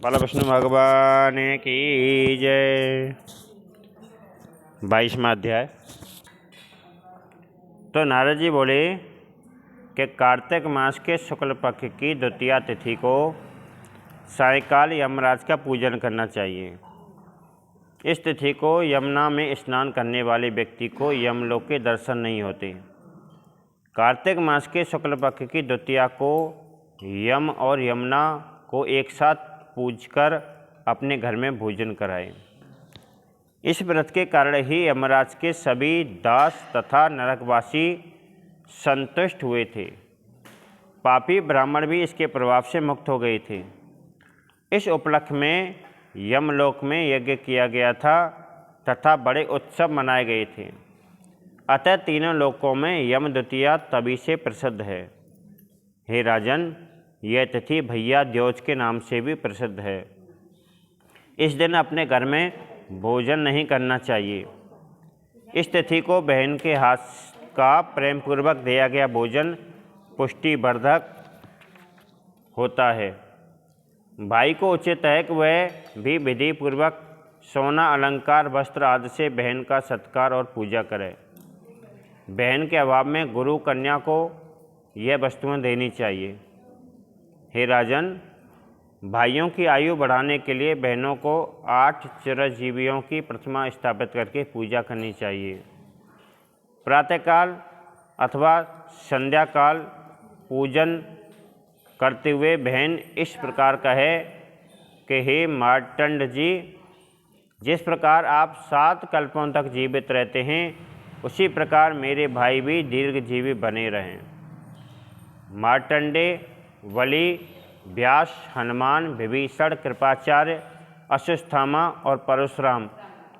बोलो विष्णु भगवान की जय। 22वां अध्याय। तो नारद जी बोले कि कार्तिक मास के शुक्ल पक्ष की द्वितीया तिथि को सायंकाल यमराज का पूजन करना चाहिए। इस तिथि को यमुना में स्नान करने वाले व्यक्ति को यमलोक के दर्शन नहीं होते। कार्तिक मास के शुक्ल पक्ष की द्वितीया को यम और यमुना को एक साथ पूजकर अपने घर में भोजन कराएं। इस व्रत के कारण ही यमराज के सभी दास तथा नरकवासी संतुष्ट हुए थे। पापी ब्राह्मण भी इसके प्रभाव से मुक्त हो गए थे। इस उपलक्ष्य में यमलोक में यज्ञ किया गया था तथा बड़े उत्सव मनाए गए थे। अतः तीनों लोकों में यम द्वितीया तभी से प्रसिद्ध है। हे राजन, यह तिथि भैया द्योज के नाम से भी प्रसिद्ध है। इस दिन अपने घर में भोजन नहीं करना चाहिए। इस तिथि को बहन के हाथ का प्रेमपूर्वक दिया गया भोजन पुष्टिवर्धक होता है। भाई को उचित है कि वह भी विधि पूर्वक सोना, अलंकार, वस्त्र आदि से बहन का सत्कार और पूजा करे। बहन के अभाव में गुरु कन्या को यह वस्तुएं देनी चाहिए। हे राजन, भाइयों की आयु बढ़ाने के लिए बहनों को 8 चिरंजीवियों की प्रतिमा स्थापित करके पूजा करनी चाहिए। प्रातःकाल अथवा संध्या काल पूजन करते हुए बहन इस प्रकार कहे कि हे मार्तंड जी, जिस प्रकार आप 7 कल्पों तक जीवित रहते हैं, उसी प्रकार मेरे भाई भी दीर्घजीवी बने रहें। मार्तंडे, वली, व्यास, हनुमान, विभीषण, कृपाचार्य, अश्वत्थामा और परशुराम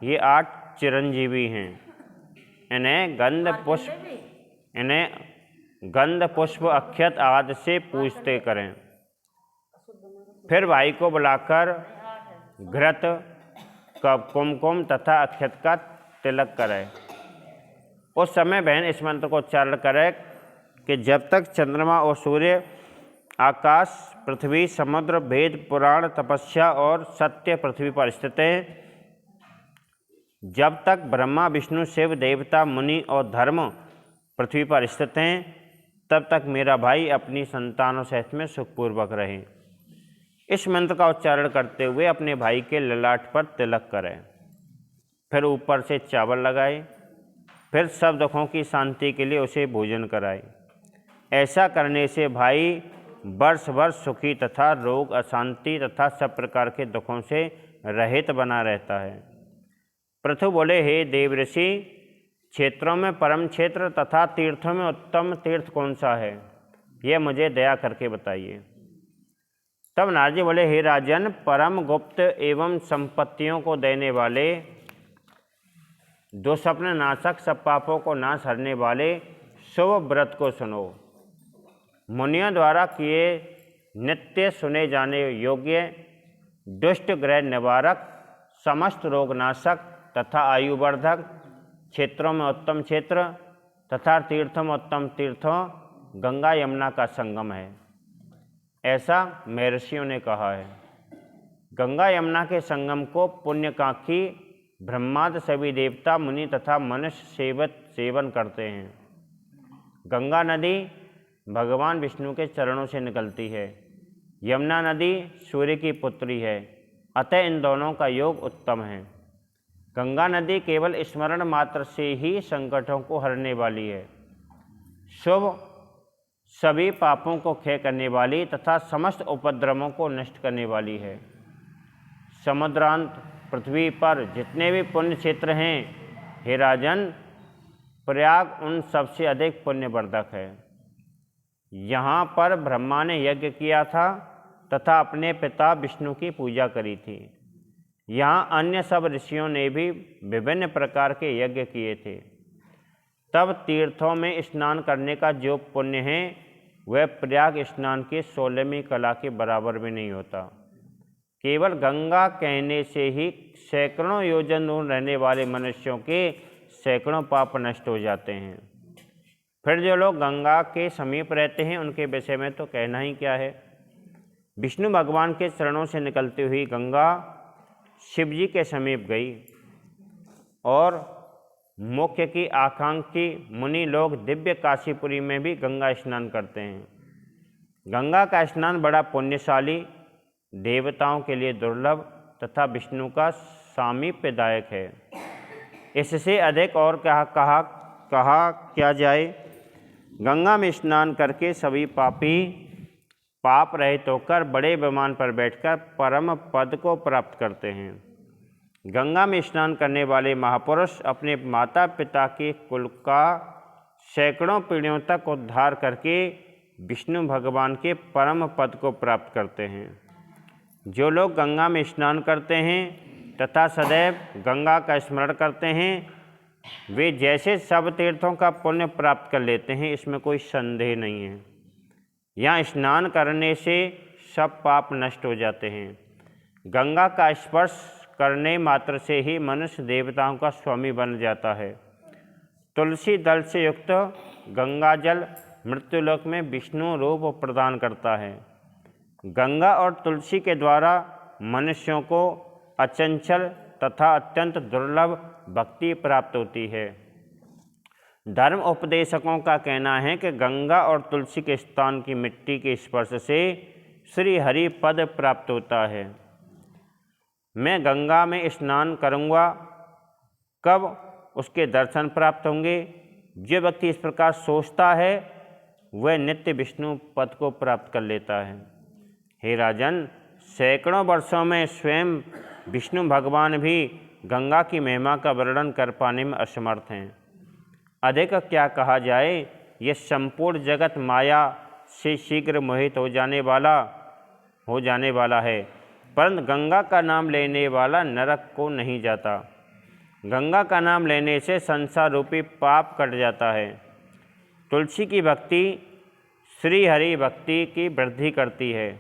ये 8 चिरंजीवी हैं। इन्हें गंध पुष्प अक्षत आदि से पूजते करें। फिर भाई को बुलाकर घृत, कुमकुम तथा अक्षत का तिलक करें। उस समय बहन इस मंत्र को उच्चारण करे कि जब तक चंद्रमा और सूर्य, आकाश, पृथ्वी, समुद्र, वेद, पुराण, तपस्या और सत्य पृथ्वी पर स्थित हैं, जब तक ब्रह्मा, विष्णु, शिव, देवता, मुनि और धर्म पृथ्वी पर स्थित हैं, तब तक मेरा भाई अपनी संतानों सहित में सुखपूर्वक रहे। इस मंत्र का उच्चारण करते हुए अपने भाई के ललाट पर तिलक करें। फिर ऊपर से चावल लगाए। फिर सब दुखों की शांति के लिए उसे भोजन कराए। ऐसा करने से भाई वर्ष भर सुखी तथा रोग, अशांति तथा सब प्रकार के दुखों से रहित बना रहता है। पृथु बोले, हे देव ऋषि, क्षेत्रों में परम क्षेत्र तथा तीर्थों में उत्तम तीर्थ कौन सा है, यह मुझे दया करके बताइए। तब नारद जी बोले, हे राजन, परम गुप्त एवं संपत्तियों को देने वाले, दो स्वप्न नाशक, सब पापों को नाश हरने वाले शुभ व्रत को सुनो। मुनियों द्वारा किए नित्य सुने जाने योग्य, दुष्ट ग्रह निवारक, समस्त रोग नाशक तथा आयुवर्धक, क्षेत्रों में उत्तम क्षेत्र तथा तीर्थों में उत्तम तीर्थों गंगा यमुना का संगम है, ऐसा महर्षियों ने कहा है। गंगा यमुना के संगम को पुण्यकांक्षी ब्रह्मादि सभी देवता, मुनि तथा मनुष्य सेवन करते हैं। गंगा नदी भगवान विष्णु के चरणों से निकलती है। यमुना नदी सूर्य की पुत्री है, अतः इन दोनों का योग उत्तम है। गंगा नदी केवल स्मरण मात्र से ही संकटों को हरने वाली है, शुभ सभी पापों को क्षय करने वाली तथा समस्त उपद्रवों को नष्ट करने वाली है। समुद्रांत पृथ्वी पर जितने भी पुण्य क्षेत्र हैं, हे राजन, प्रयाग उन सबसे अधिक पुण्यवर्धक है। यहाँ पर ब्रह्मा ने यज्ञ किया था तथा अपने पिता विष्णु की पूजा करी थी। यहाँ अन्य सब ऋषियों ने भी विभिन्न प्रकार के यज्ञ किए थे। तब तीर्थों में स्नान करने का जो पुण्य है, वह प्रयाग स्नान की 16वीं कला के बराबर भी नहीं होता। केवल गंगा कहने से ही सैकड़ों योजन दूर रहने वाले मनुष्यों के सैकड़ों पाप नष्ट हो जाते हैं। फिर जो लोग गंगा के समीप रहते हैं, उनके विषय में तो कहना ही क्या है। विष्णु भगवान के चरणों से निकलती हुई गंगा शिव जी के समीप गई और मोक्ष की आकांक्षी मुनि लोग दिव्य काशीपुरी में भी गंगा स्नान करते हैं। गंगा का स्नान बड़ा पुण्यशाली, देवताओं के लिए दुर्लभ तथा विष्णु का सामीप्यदायक है। इससे अधिक और कहा क्या जाए। गंगा में स्नान करके सभी पापी पाप रहित होकर बड़े विमान पर बैठकर परम पद को प्राप्त करते हैं। गंगा में स्नान करने वाले महापुरुष अपने माता पिता के कुल का सैकड़ों पीढ़ियों तक उद्धार करके विष्णु भगवान के परम पद को प्राप्त करते हैं। जो लोग गंगा में स्नान करते हैं तथा सदैव गंगा का स्मरण करते हैं, वे जैसे सब तीर्थों का पुण्य प्राप्त कर लेते हैं, इसमें कोई संदेह नहीं है। यहाँ स्नान करने से सब पाप नष्ट हो जाते हैं। गंगा का स्पर्श करने मात्र से ही मनुष्य देवताओं का स्वामी बन जाता है। तुलसी दल से युक्त गंगा जल मृत्युलोक में विष्णु रूप प्रदान करता है। गंगा और तुलसी के द्वारा मनुष्यों को अचंचल तथा अत्यंत दुर्लभ भक्ति प्राप्त होती है। धर्म उपदेशकों का कहना है कि गंगा और तुलसी के स्थान की मिट्टी के स्पर्श से श्री हरि पद प्राप्त होता है। मैं गंगा में स्नान करूँगा, कब उसके दर्शन प्राप्त होंगे? जो व्यक्ति इस प्रकार सोचता है वह नित्य विष्णु पद को प्राप्त कर लेता है। हे राजन, सैकड़ों वर्षों में स्वयं विष्णु भगवान भी गंगा की महिमा का वर्णन कर पाने में असमर्थ हैं। अधिक क्या कहा जाए, यह संपूर्ण जगत माया से शीघ्र मोहित हो जाने वाला है, परंतु गंगा का नाम लेने वाला नरक को नहीं जाता। गंगा का नाम लेने से संसार रूपी पाप कट जाता है। तुलसी की भक्ति श्री हरि भक्ति की वृद्धि करती है।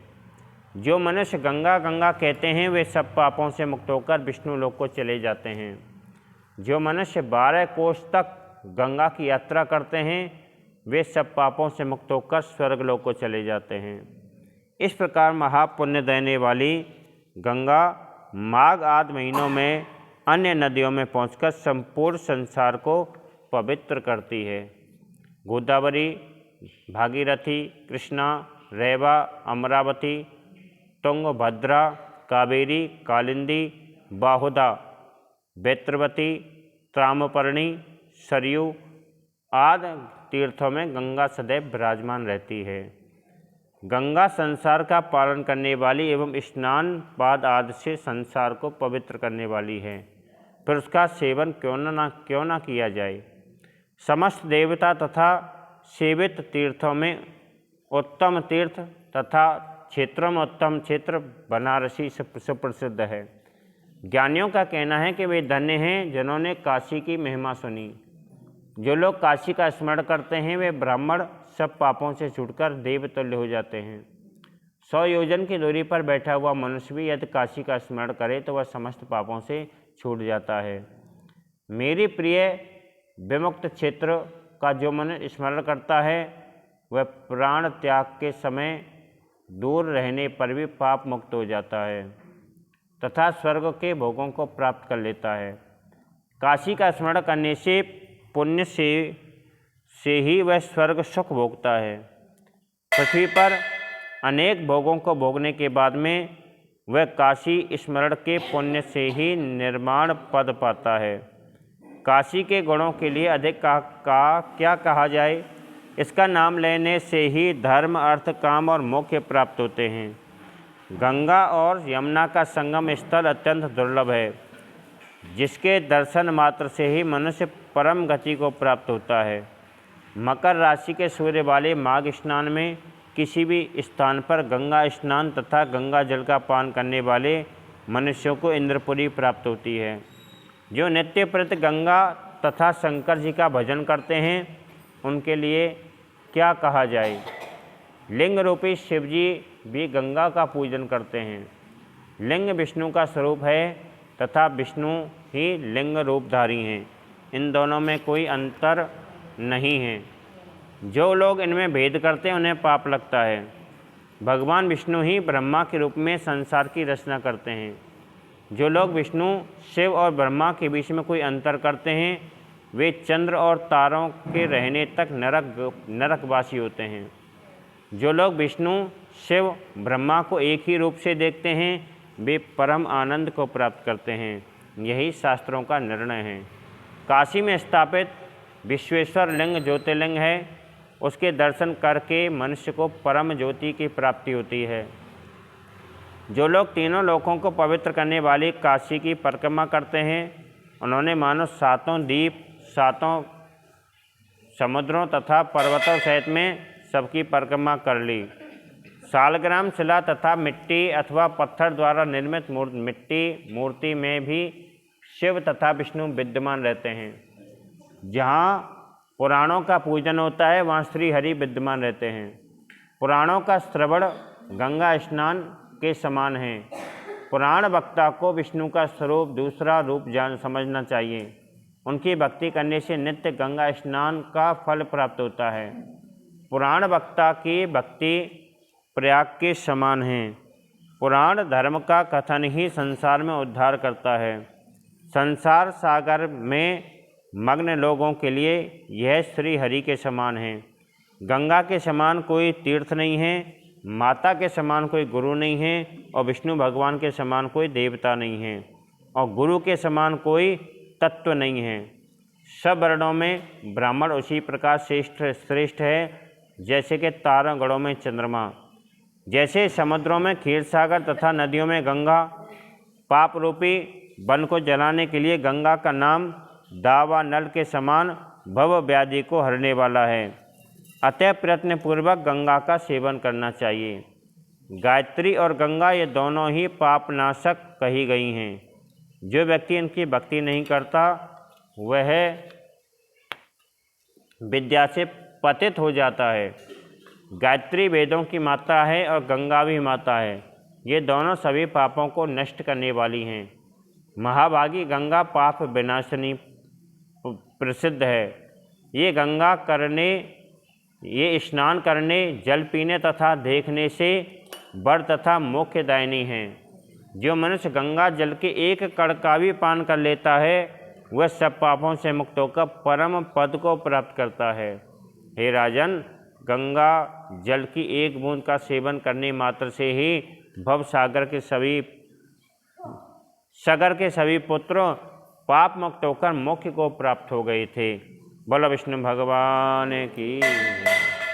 जो मनुष्य गंगा गंगा कहते हैं वे सब पापों से मुक्त होकर विष्णु लोक को चले जाते हैं। जो मनुष्य 12 कोस तक गंगा की यात्रा करते हैं वे सब पापों से मुक्त होकर स्वर्ग लोक को चले जाते हैं। इस प्रकार महापुण्य देने वाली गंगा माघ आदि महीनों में अन्य नदियों में पहुंचकर संपूर्ण संसार को पवित्र करती है। गोदावरी, भागीरथी, कृष्णा, रेवा, अमरावती, तुंगभद्रा, कावेरी, कालिंदी, बाहुदा, बेत्रवती, ताम्रपर्णी, सरयू आदि तीर्थों में गंगा सदैव विराजमान रहती है। गंगा संसार का पालन करने वाली एवं स्नान पाद आदि से संसार को पवित्र करने वाली है, फिर उसका सेवन क्यों ना किया जाए। समस्त देवता तथा सेवित तीर्थों में उत्तम तीर्थ तथा क्षेत्रों में उत्तम क्षेत्र बनारसी सुप्रसिद्ध है। ज्ञानियों का कहना है कि वे धन्य हैं जिन्होंने काशी की महिमा सुनी। जो लोग काशी का स्मरण करते हैं वे ब्राह्मण सब पापों से छूटकर देवतुल्य हो जाते हैं। 100 योजन की दूरी पर बैठा हुआ मनुष्य भी यदि काशी का स्मरण करे तो वह समस्त पापों से छूट जाता है। मेरी प्रिय विमुक्त क्षेत्र का जो मनुष्य स्मरण करता है वह प्राण त्याग के समय दूर रहने पर भी पाप मुक्त हो जाता है तथा स्वर्ग के भोगों को प्राप्त कर लेता है। काशी का स्मरण करने से पुण्य से ही वह स्वर्ग सुख भोगता है। पृथ्वी पर अनेक भोगों को भोगने के बाद में वह काशी स्मरण के पुण्य से ही निर्माण पद पाता है। काशी के गुणों के लिए अधिक क्या कहा जाए। इसका नाम लेने से ही धर्म, अर्थ, काम और मोक्ष प्राप्त होते हैं। गंगा और यमुना का संगम स्थल अत्यंत दुर्लभ है, जिसके दर्शन मात्र से ही मनुष्य परम गति को प्राप्त होता है। मकर राशि के सूर्य वाले माघ स्नान में किसी भी स्थान पर गंगा स्नान तथा गंगा जल का पान करने वाले मनुष्यों को इंद्रपुरी प्राप्त होती है। जो नित्य प्रति गंगा तथा शंकर जी का भजन करते हैं उनके लिए क्या कहा जाए। लिंग रूपी शिव जी भी गंगा का पूजन करते हैं। लिंग विष्णु का स्वरूप है तथा विष्णु ही लिंग रूपधारी हैं। इन दोनों में कोई अंतर नहीं है। जो लोग इनमें भेद करते हैं उन्हें पाप लगता है। भगवान विष्णु ही ब्रह्मा के रूप में संसार की रचना करते हैं। जो लोग विष्णु, शिव और ब्रह्मा के बीच में कोई अंतर करते हैं वे चंद्र और तारों के रहने तक नरकवासी होते हैं। जो लोग विष्णु, शिव, ब्रह्मा को एक ही रूप से देखते हैं वे परम आनंद को प्राप्त करते हैं। यही शास्त्रों का निर्णय है। काशी में स्थापित विश्वेश्वर लिंग ज्योतिर्लिंग है। उसके दर्शन करके मनुष्य को परम ज्योति की प्राप्ति होती है। जो लोग तीनों लोकों को पवित्र करने वाली काशी की परिक्रमा करते हैं उन्होंने मानो सातों द्वीप, सातों समुद्रों तथा पर्वतों सहित में सबकी परिक्रमा कर ली। सालग्राम शिला तथा मिट्टी अथवा पत्थर द्वारा निर्मित मिट्टी मूर्ति में भी शिव तथा विष्णु विद्यमान रहते हैं। जहाँ पुराणों का पूजन होता है वहाँ श्री हरि विद्यमान रहते हैं। पुराणों का श्रवण गंगा स्नान के समान है। पुराण वक्ता को विष्णु का स्वरूप दूसरा रूप समझना चाहिए। उनकी भक्ति करने से नित्य गंगा स्नान का फल प्राप्त होता है। पुराण वक्ता की भक्ति प्रयाग के समान है। पुराण धर्म का कथन ही संसार में उद्धार करता है। संसार सागर में मग्न लोगों के लिए यह श्री हरि के समान है। गंगा के समान कोई तीर्थ नहीं है, माता के समान कोई गुरु नहीं है और विष्णु भगवान के समान कोई देवता नहीं है और गुरु के समान कोई तत्व नहीं है। सब वर्णों में ब्राह्मण उसी प्रकार श्रेष्ठ है जैसे कि तारागणों में चंद्रमा। जैसे समुद्रों में क्षीरसागर तथा नदियों में गंगा। पाप रूपी वन को जलाने के लिए गंगा का नाम दावा नल के समान भव व्याधि को हरने वाला है। अतः प्रयत्नपूर्वक गंगा का सेवन करना चाहिए। गायत्री और गंगा ये दोनों ही पापनाशक कही गई हैं। जो व्यक्ति इनकी भक्ति नहीं करता वह विद्या से पतित हो जाता है। गायत्री वेदों की माता है और गंगा भी माता है। ये दोनों सभी पापों को नष्ट करने वाली हैं। महाभागी गंगा पाप विनाशिनी प्रसिद्ध है। ये स्नान करने, जल पीने तथा देखने से वर तथा मोक्षदायिनी हैं। जो मनुष्य गंगा जल के एक कण का भी पान कर लेता है वह सब पापों से मुक्त होकर परम पद को प्राप्त करता है। हे राजन, गंगा जल की एक बूंद का सेवन करने मात्र से ही भव सागर के सभी पुत्र पाप मुक्त होकर मोक्ष को प्राप्त हो गए थे। बोलो विष्णु भगवान की।